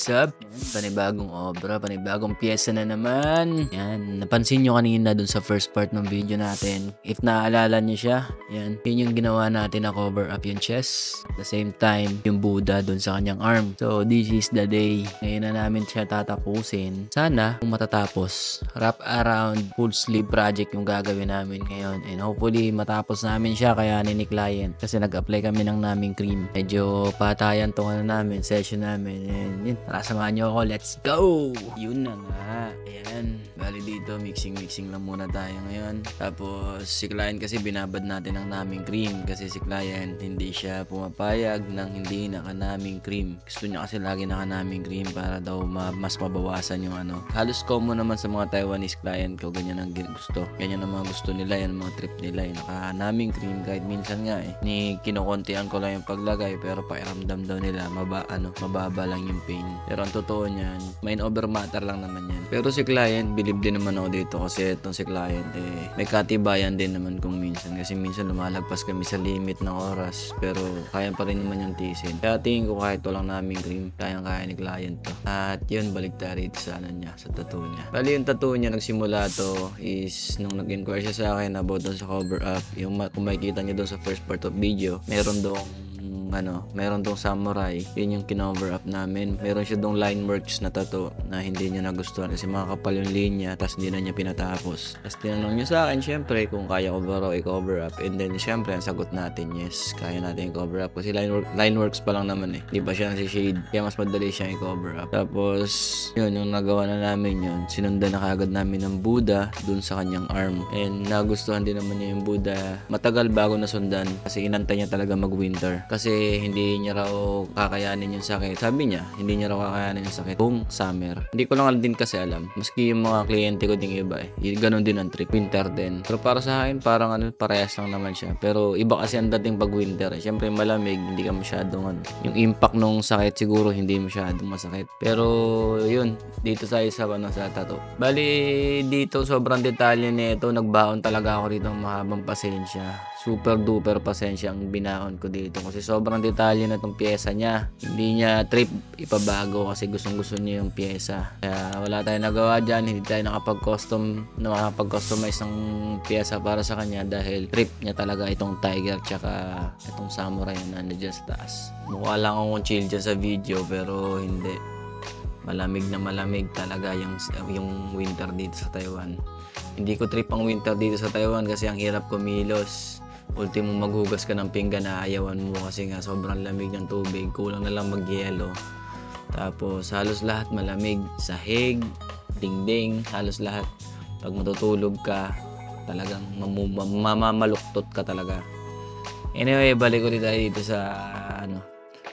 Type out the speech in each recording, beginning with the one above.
What's up? Yan, panibagong obra, panibagong pyesa na naman. Yan, napansin nyo kanina dun sa first part ng video natin. If naaalala nyo siya, yan, yun yung ginawa natin na cover up yung chest. At the same time, yung Buddha dun sa kanyang arm. So, this is the day. Ngayon na namin siya tatapusin. Sana, kung matatapos, wrap around full sleeve project yung gagawin namin ngayon. And hopefully, matapos namin siya kayanin ni client. Kasi nag-apply kami ng naming cream. Medyo patayan tong namin, session namin. And yun, tara samahan nyo ako. Let's go! Yun na nga. Ayan. Bali dito, mixing lang muna tayo ngayon. Tapos, si client kasi binabad natin ang naming cream. Kasi si client, hindi siya pumapayag ng hindi naka-naming cream. Gusto niya kasi lagi naka-naming cream para daw mas mabawasan yung ano. Halos common naman sa mga Taiwanese client ko. Ganyan ang gusto. Ganyan ang mga gusto nila. Yan ang mga trip nila. Yung naka-naming cream. Kahit minsan nga kinokontian ko lang yung paglagay. Pero pakiramdam daw nila mababa lang yung pain. Pero ang totoo niyan, mind over matter lang naman yan. Pero si client, believe din naman ako dito kasi itong si client may katibayan din naman kung minsan. Kasi minsan lumalagpas kami sa limit ng oras pero kaya pa rin naman yung tisin. Kaya tingin ko kahit walang naming cream, kaya ni client to. At yun, balik tayo rito sa sa tattoo niya. Bali yung tattoo niya, nagsimula to is nung nag-inquire siya sa akin about dun sa cover up. Yung kung makikita niyo dun sa first part of video, meron dong samurai. Yun yung kinover up namin. Meron siya dong line works na tattoo na hindi niya nagustuhan kasi makakapal yung linya tapos hindi na niya pinatapos. Tapos tinanong niya sa akin syempre kung kaya ko ba raw i-cover up, and then syempre ang sagot natin, yes, kaya natin i-cover up kasi line works pa lang naman di pa siya nasi-shade kaya mas madali siya i-cover up. Tapos yun, yung nagawa na namin yun, sinundan na kagad namin ng Buddha dun sa kanyang arm, and nagustuhan din naman niya yung Buddha. Matagal bago nasundan kasi inantay niya talaga mag-winter kasi hindi niya raw kakayanin yung sakit. Sabi niya, hindi niya raw kakayanin yung sakit kung summer. Hindi ko lang din kasi alam. Maski yung mga kliyente ko ding iba ganun din ang trip. Winter din. Pero para sa akin, parang parehas lang naman siya. Pero iba kasi ang dating pag winter. Siyempre malamig, hindi ka masyadong yung impact nung sakit siguro hindi masyadong masakit. Pero yun, dito tayo sa tattoo. Bali, dito sobrang detalye nito. Nagbaon talaga ako rito ng mahabang pasensya. Super duper pasensya ang binaon ko dito kasi sobrang detalye na tong pyesa niya. Hindi niya trip ipabago kasi gustong-gusto niya yung pyesa. Kaya wala tayong nagawa dyan. Hindi tayo nakapag-customize ng pyesa para sa kanya dahil trip niya talaga itong tiger tsaka itong samurai na nandiyan sa taas. Mukha lang akong chill dyan sa video pero hindi. Malamig na malamig talaga yung winter dito sa Taiwan. Hindi ko trip ang winter dito sa Taiwan kasi ang hirap kumilos. Ultimo maghugas ka ng pinggan na ayawan mo kasi nga sobrang lamig ng tubig. Kulang na lang mag-yelo. Tapos halos lahat malamig. Sahig, dingding, halos lahat. Pag matutulog ka, talagang mamamaluktot ka talaga. Anyway, balik ko dito sa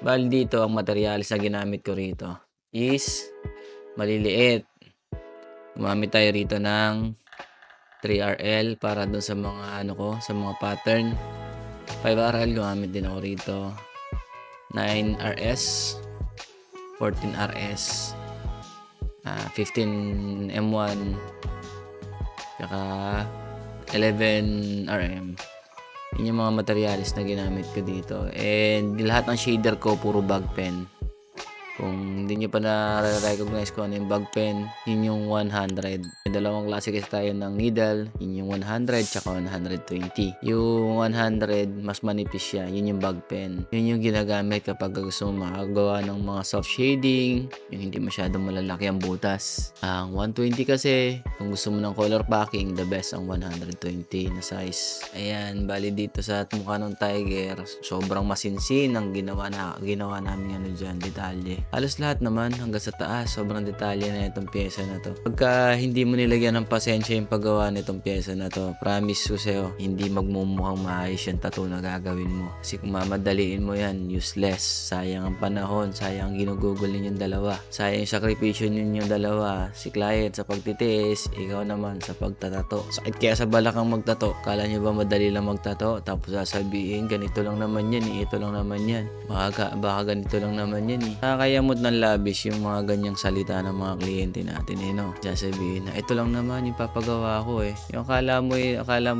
Bali dito, ang materials na ginamit ko rito is maliliit. Gumamit tayo rito ng 3RL para doon sa mga sa mga pattern. 5RL gumamit din ako rito. 9RS, 14RS, 15M1, saka 11RM. Yun yung mga materials na ginamit ko dito. And lahat ng shader ko puro bag pen. Kung hindi nyo pa na-recognize ko ano yung bag pen, yun yung 100. May dalawang klase kasi tayo ng needle. Yun yung 100 tsaka 120. Yung 100, mas manipis siya. Yun yung bag pen. Yun yung ginagamit kapag gusto mo makagawa ng mga soft shading. Yung hindi masyadong malalaki ang butas. Ang 120 kasi, kung gusto mo ng color packing, the best ang 120 na size. Ayan, bali dito sa mukha ng tiger, sobrang masinsin ang ginawa namin dyan, detalye. Halos lahat naman hanggang sa taas, sobrang detalye na itong pyesa na to. Pagka hindi mo nilagyan ng pasensya yung paggawa nitong pyesa na to, promise ko sa'yo, hindi magmumukhang maayos yung tattoo na gagawin mo. Kasi kung mamadaliin mo yan, useless. Sayang ang panahon, sayang ang ginugugol ninyong dalawa. Sayang yung sakripisyo ninyong dalawa. Si client sa pagtitiis, ikaw naman sa pagtatato. Sakit kaya sa balakang magtato. Kala nyo ba madali lang magtato? Tapos sasabihin, ganito lang naman yan, ito lang naman yan. Baka ganito lang naman yan. Kaya nakakayamot ng labis yung mga ganyang salita ng mga kliyente natin no. Sasabihin na ito lang naman yung papagawa ko Yung akala mo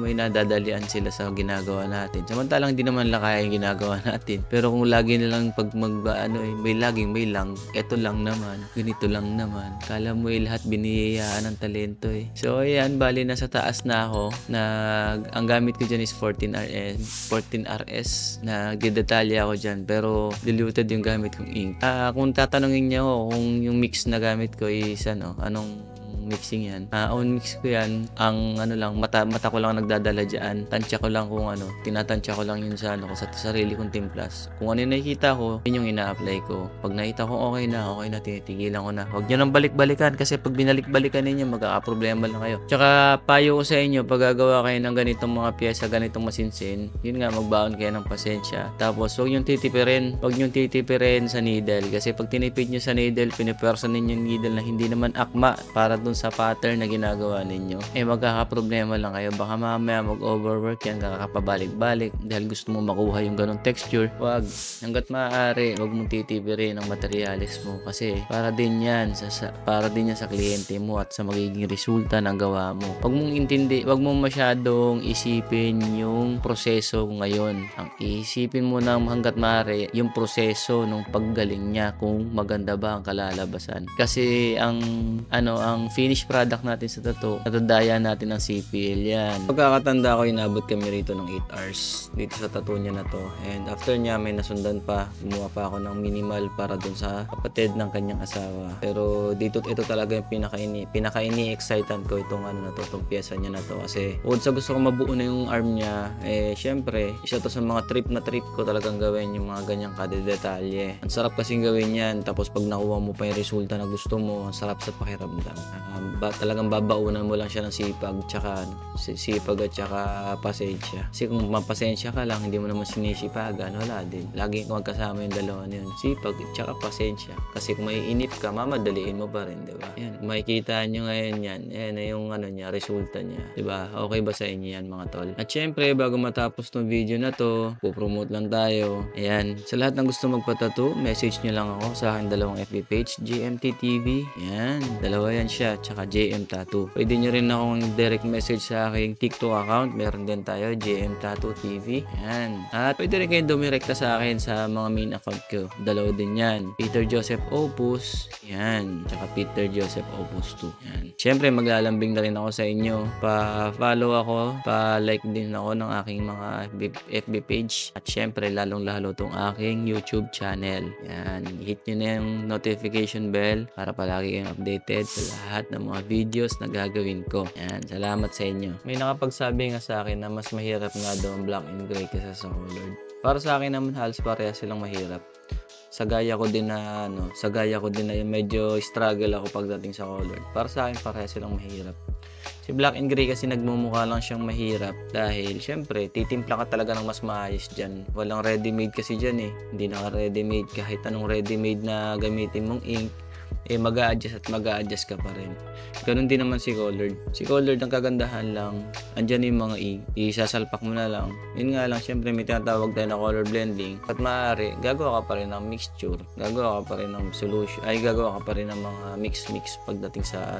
nadadalian sila sa ginagawa natin. Samantalang hindi naman kaya yung ginagawa natin. Pero kung lagi nilang pag may laging may lang, ito lang naman, ganito lang naman. Akala mo lahat biniyayaan ng talento So ayan, bali nasa taas na ako. Ang gamit ko dyan is 14RS na didetalye ako dyan, pero diluted yung gamit kong ink. Kung tatanungin niyo ako kung yung mix na gamit ko is anong mixing yan. Own mix ko yan. Ang mata ko lang nagdadala dyan. Tansya ko lang kung tinatansya ko lang yun sa sa sarili kong timplas. Kung ano yung nakikita ko, yun yung ina-apply ko. Pag nakita ko okay na, tinitigilan ko na. Huwag nyo nang balik-balikan kasi pag binalik-balikan ninyo, magkakaproblema lang kayo. Tsaka payo ko sa inyo, pag gagawa kayo ng ganitong mga pyesa, ganitong masinsin, yun nga, magbaon kayo ng pasensya. Tapos, huwag nyo titipirin sa needle. Kasi pag tinipid nyo sa needle, pinipersa ninyo yung needle na hindi naman akma para dun sa pattern na ginagawa ninyo, magkakaproblema lang kayo. Baka mamaya mag-overwork yan, kakapabalik-balik dahil gusto mo makuha yung ganong texture. Wag, hanggat maaari, wag mong titipirin ang materialis mo kasi para din yan sa kliyente mo at sa magiging resulta ng gawa mo. Wag mong masyadong isipin yung proseso ngayon. Ang isipin mo na hanggat maaari yung proseso ng paggaling niya, kung maganda ba ang kalalabasan. Kasi ang finished product natin sa tattoo, natadaya natin ng CPL yan. Pagkakatanda ko, inabot kami rito ng 8 hours dito sa tattoo niya na to. And after niya, may nasundan pa. Gumawa pa ako ng minimal para dun sa kapatid ng kanyang asawa. Pero ito talaga yung pinaka-ini-excited ko itong itong pyesa niya na to. Kasi bukod sa gusto ko mabuo na yung arm niya, syempre, isa to sa mga trip ko talagang gawin yung mga ganyang kadedetalye. Ang sarap kasing gawin yan. Tapos pag nakuha mo pa yung resulta na gusto mo, ang sarap sa pakiramdam. Talagang babaunan mo lang siya ng sipag at saka pasensya. Kasi kung mapasensya ka lang, hindi mo naman sinisipagan, wala din. Lagi magkasama yung dalawa na yun, sipag at saka pasensya. Kasi kung maiinip ka, mamadaliin mo pa rin, diba? Yan, makikita nyo ngayon yan. Yan na yung resulta niya, diba? Okay ba sa inyo yan, mga tol? At syempre, bago matapos tong video na to, pupromote lang tayo. Ayan, sa lahat ng gusto magpatattoo, message nyo lang ako sa aking dalawang FB page, GMT TV. Yan, dalawa yan siya, tsaka JM Tattoo. Pwede nyo rin akong direct message sa aking TikTok account. Meron din tayo, JM Tattoo TV. Yan. At pwede rin kayong dumirekta sa akin sa mga main account ko. Dalawa din yan. Peter Joseph Opus. Yan. Tsaka Peter Joseph Opus 2. Yan. Siyempre, maglalambing na rin ako sa inyo. Pa-follow ako. Pa-like din ako ng aking mga FB page. At siyempre, lalong-lalo tong aking YouTube channel. Yan. Hit nyo na yung notification bell para palagi kayong updated sa lahat ng mga videos na gagawin ko. Yan, salamat sa inyo. May nakapagsabi nga sa akin na mas mahirap nga daw ang black and gray kaysa sa colored. Para sa akin naman, halos pareha silang mahirap. Sa gaya ko din na medyo struggle ako pagdating sa colored. Para sa akin, pareha silang mahirap. Si black and gray kasi nagmumukha lang siyang mahirap dahil syempre titimpla ka talaga ng mas maayos dyan. Walang ready-made kasi dyan Hindi naka-ready-made. Kahit anong ready-made na gamitin mong ink, mag-a-adjust ka pa rin. Ganun din naman si colored. Si colored, ang kagandahan lang, andyan yung mga isasalpak mo na lang. Yun nga lang, syempre may tinatawag tayo na color blending. At maaari, gagawa ka pa rin ng mixture. Gagawa ka pa rin ng solution. Gagawa ka pa rin ng mga mix pagdating sa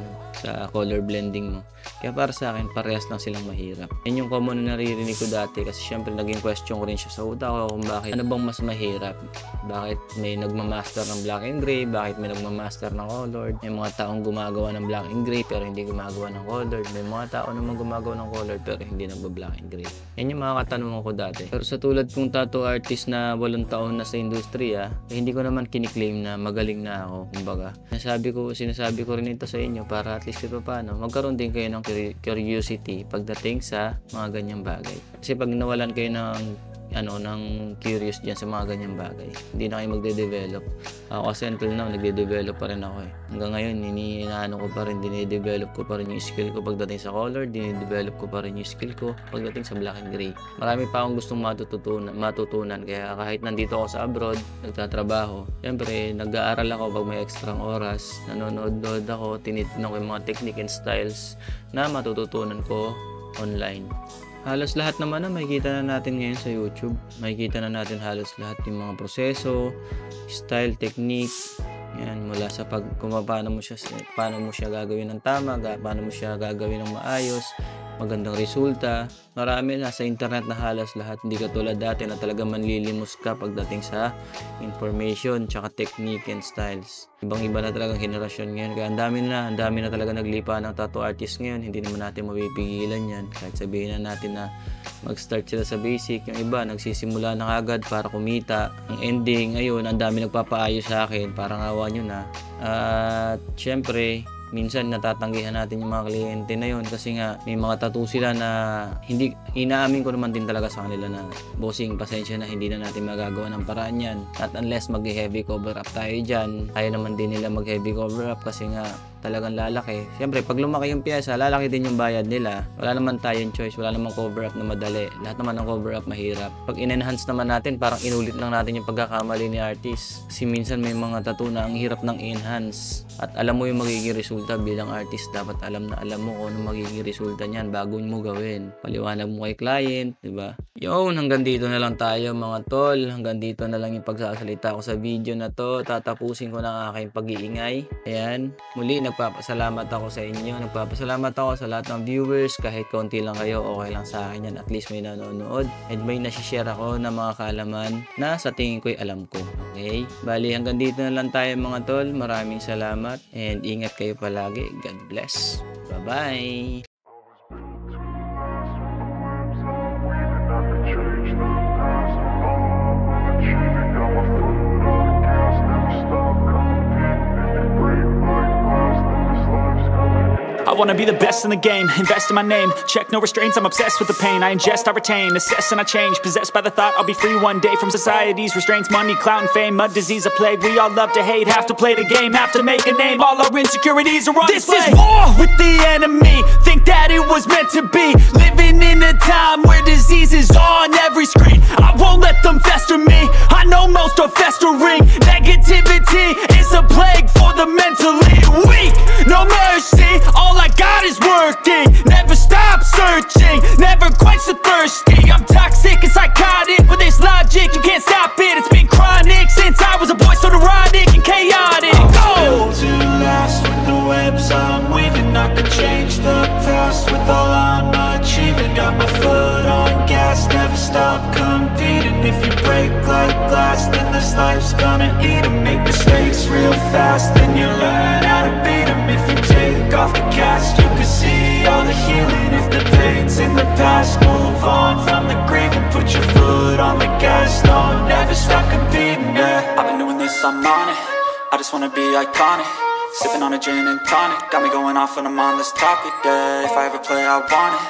color blending mo. Kaya para sa akin, parehas lang silang mahirap. Yan yung common na naririnig ko dati kasi syempre naging question ko rin siya sa utak ko kung bakit. Ano bang mas mahirap? Bakit may nagmamaster ng black and gray? Bakit may nagmamaster ng colored? May mga taong gumagawa ng black and gray pero hindi gumagawa ng colored. May mga tao naman gumagawa ng colored pero hindi nagba-black and gray. Yan yung mga katanungan ko dati. Pero sa tulad kong tattoo artist na 8 taon na sa industriya, hindi ko naman kiniklaim na magaling na ako. Kumbaga, sinasabi ko rin ito sa inyo para at least paano magkaroon din kayo ng curiosity pagdating sa mga ganyang bagay. Kasi pag nawalan kayo ng curious dyan sa mga ganyang bagay, hindi na kayo magde-develop. Ako kasi until now, nagde-develop pa rin ako Hanggang ngayon, dine-develop ko pa rin yung skill ko pagdating sa color, dine-develop ko pa rin yung skill ko pagdating sa black and gray. Marami pa akong gustong matutunan. Kaya kahit nandito ako sa abroad, nagtatrabaho, syempre, nag-aaral ako pag may extrang oras, nanonood ako, tinitignan ko yung mga technique and styles na matututunan ko online. Halos lahat naman na makikita na natin ngayon sa YouTube. Makikita na natin halos lahat yung mga proseso, style, technique, Yan, mula sa kung paano mo siya gagawin ng tama, paano mo siya gagawin ng maayos, magandang resulta. Marami na sa internet na halos lahat, hindi katulad dati na talaga manlilimos ka pagdating sa information tsaka technique and styles. Ibang-iba na talagang henerasyon ngayon, kaya ang dami na talaga naglipa ng tattoo artist ngayon. Hindi naman natin mapipigilan yan, kahit sabihin na natin na mag-start sila sa basic. Yung iba nagsisimula na agad para kumita. Ang ending, ayun, ang dami nagpapaayos sa akin, parang awa nyo na. At syempre, minsan natatanggihan natin yung mga kliyente na yun kasi nga may mga tattoo sila na hindi, inaamin ko naman din talaga sa kanila na bossing, pasensya na, hindi na natin magagawa ng paraan yan. At unless mag-heavy cover up tayo dyan, kaya naman din nila mag-heavy cover up kasi nga talagang lalaki. Siyempre, pag lumaki yung pyesa, lalaki din yung bayad nila. Wala naman tayong choice, wala namang cover up na madali. Lahat naman ng cover up mahirap. Pag in-enhance naman natin, parang inulit lang natin yung pagkakamali ni artist. Kasi minsan may mga tattoo na ang hirap ng enhance. At alam mo yung magiging resulta bilang artist, dapat alam mo kung ano magiging resulta niyan bago mo gawin. Paliwanag mo kay client, di ba? Yun, hanggang dito na lang tayo mga tol. Hanggang dito na lang yung pagsasalita ko sa video na to. Tatapusin ko na ang aking pag-iingay. Ayan, muli nagpapasalamat ako sa inyo. Nagpapasalamat ako sa lahat ng viewers. Kahit konti lang kayo, okay lang sa akin yan. At least may nanonood. And may nasishare ako ng mga kaalaman na sa tingin ko'y alam ko. Okay? Bali, hanggang dito na lang tayo mga tol. Maraming salamat. And ingat kayo palagi. God bless. Bye-bye. I wanna be the best in the game, invest in my name. Check no restraints, I'm obsessed with the pain. I ingest, I retain, assess and I change. Possessed by the thought I'll be free one day from society's restraints. Money, clout and fame, a disease, a plague. We all love to hate, have to play the game, have to make a name. All our insecurities are on display. This is war with the enemy, think that it was meant to be. Living in a time where disease is on every screen. I won't let them fester me, I know most are festering. Negativity is a plague for the mentally weak. No mercy, all I got is working. Never stop searching, never quench the thirsty. I'm toxic and psychotic, with this logic you can't stop it. It's been chronic since I was a boy, so neurotic and chaotic. I'm built to last with the webs I'm weaving. I could change the past with all I'm achieving. Got my foot on gas, never stop competing. If you break like glass, then this life's gonna eat 'em. Make mistakes real fast, then you learn how to beat 'em. If you take off the cast, you can see all the healing. If the pain's in the past, move on from the grave and put your foot on the gas. No, never stop competing, yeah. I've been doing this, I'm on it. I just wanna be iconic. Sipping on a gin and tonic, got me going off when I'm on this topic, yeah. If I ever play, I want it.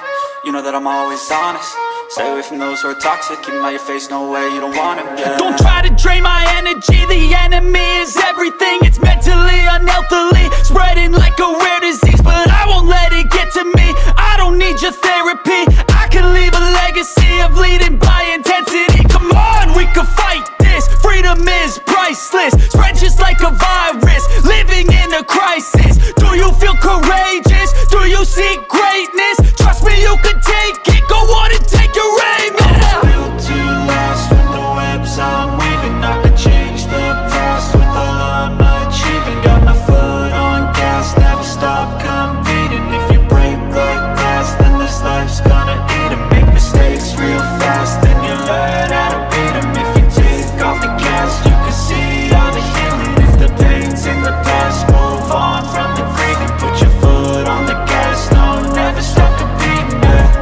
You know that I'm always honest. Stay away from those who are toxic. Keep them out your face, no way, you don't want them, yeah. Don't try to drain my energy. The enemy is everything. It's mentally, unhealthily, spreading like a rare disease. But I won't let it get to me. I don't need your therapy. I can leave a legacy of leading by intensity. Come on, we can fight this. Freedom is priceless. Spread just like a virus. Living in a crisis. Do you feel courageous? Do you seek greatness? Trust me, you can take it. Go on and take your aim, yeah. I'm built to last with the webs I'm weaving. I could change the past with all I'm achieving. Got my foot on gas, never stop competing. If you break like glass, then this life's gonna eat 'em. Make mistakes real fast, then you learn how to beat 'em. If you take off the cast, you can see all the healing. If the pain's in the past, move on from the grave and put your foot on the gas. No, never stop competing, yeah.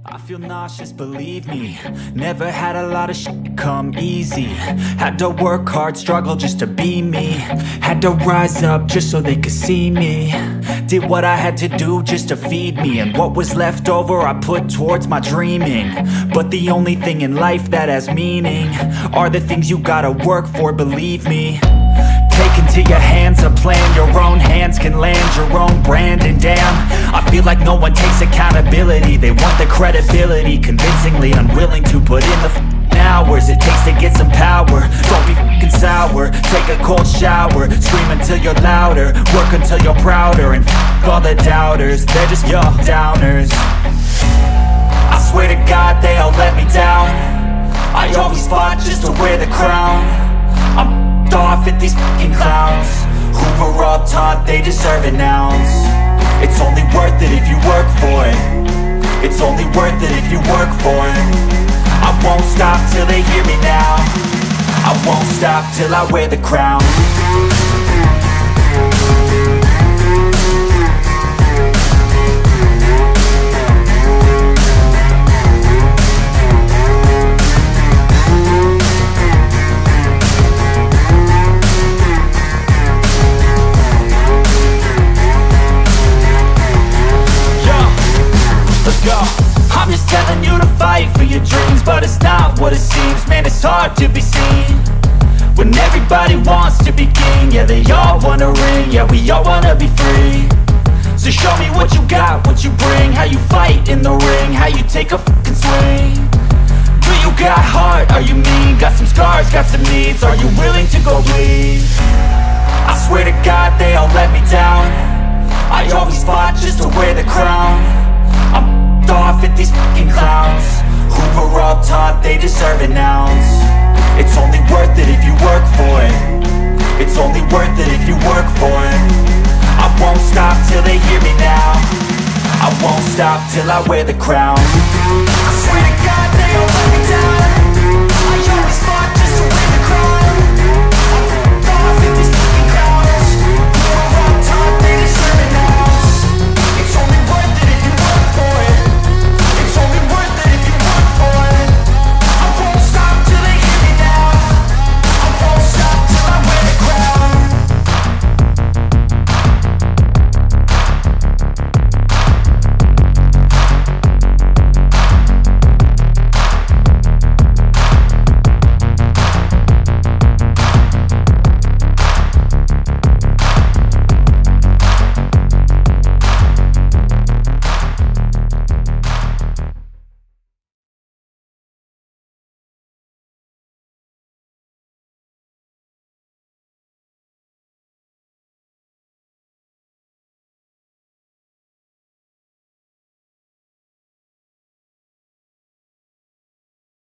I feel nauseous, believe me. Never had a lot of shit come easy. Had to work hard, struggle just to be me. Had to rise up just so they could see me. Did what I had to do just to feed me. And what was left over I put towards my dreaming. But the only thing in life that has meaning are the things you gotta work for, believe me. Taking into your hands a plan. Your own hands can land your own brand. And damn, I feel like no one takes accountability. They want the credibility, convincingly unwilling to put in the hours it takes to get some power. Don't be f***ing sour, take a cold shower, scream until you're louder, work until you're prouder, and f*** all the doubters, they're just your downers. I swear to God they all let me down. I always fought just to wear the crown. I'm f***ed off at these f***ing clowns who were all taught they deserve an ounce. It's only worth it if you work for it. It's only worth it if you work for it. I won't stop till they hear me now. I won't stop till I wear the crown. Let's go. I'm just telling you to fight for your dreams, but it's not what it seems. Man, it's hard to be seen when everybody wants to be king. Yeah, they all wanna ring, yeah, we all wanna be free. So show me what you got, what you bring, how you fight in the ring, how you take a fucking swing. Do you got heart, are you mean? Got some scars, got some needs, are you willing to go bleed? I swear to God they all let me down. I always fought just to wear the crown. I'm off at these fucking clowns who were all taught they deserve an ounce. It's only worth it if you work for it. It's only worth it if you work for it. I won't stop till they hear me now. I won't stop till I wear the crown. I swear to God they all